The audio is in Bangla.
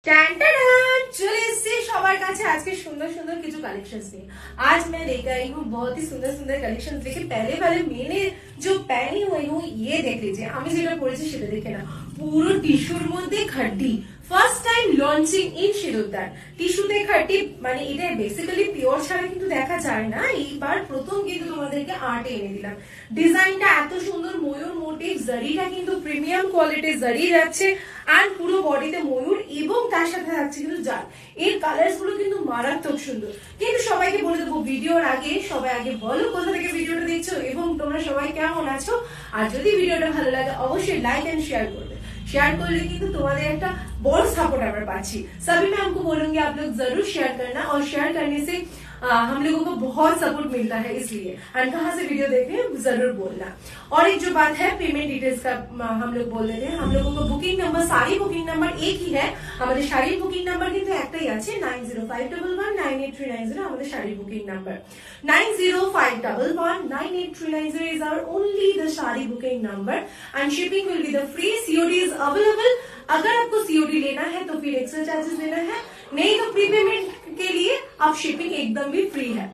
चले इससे সবার কাছে আজকে সুন্দর সুন্দর কিছু कलेक्शंस নিয়ে आज मैं लेकर आई हूँ बहुत ही सुंदर सुंदर कलेक्शंस। देखिए पहले वाले मैंने जो पहनी हुई हूँ ये देख लीजिए, আমি যেটা পরেছি সেটা দেখে না, পুরো টিস্যুর মধ্যে খাড্ডি, ফার্স্ট টাইম লঞ্চিং ইন সিঁদুরদান। টিস্যুতে খাড্ডি মানে এটা বেসিক্যালি পিওর ছাড়া কিন্তু দেখা যায় না, এইবার প্রথম কিন্তু তোমাদেরকে আর্টে এনে দিলাম। ডিজাইনটা এত সুন্দর, ময়ূর মোটিভ, জারিটা কিন্তু প্রিমিয়াম কোয়ালিটির জারি যাচ্ছে আর পুরো বডিতে ময়ূর এবং তার সাথে থাকছে কিন্তু জাল। এর কালার্স গুলো কিন্তু মারাত্মক সুন্দর। কিন্তু সবাইকে বলে দেবো ভিডিওর আগে সবাই আগে বলো কোথা থেকে ভিডিওটা দেখছো এবং তোমরা সবাই কেমন আছো। আর যদি ভিডিওটা ভালো লাগে অবশ্যই লাইক এন্ড শেয়ার করবে। शेयर करले কিন্তু তোমাদের একটা বড় সাপোর্ट আমরা পাচ্ছি। सभी मैं आपको बोलूंगी आप लोग जरूर शेयर करना और शेयर करने से हम लोगों को बहुत सपोर्ट मिलता है, इसलिए और कहाँ से वीडियो देख रहे हैं जरूर बोलना। और एक जो बात है पेमेंट डिटेल्स का हम लोग बोल रहे थे, हम लोगों को बुकिंग नंबर सारी बुकिंग नंबर एक ही है। हमारे शाड़ी बुकिंग नंबर কিন্তু একটাই আছে 9051198390। আমাদের sari booking number 9051198390 is our only the sari booking number and shipping will be the free। COD is available। अगर आपको COD लेना है तो फिर एक्स्ट्रा चार्जेस देना है, नहीं तो प्री पेमेंट के लिए आप शिपिंग एकदम भी फ्री है।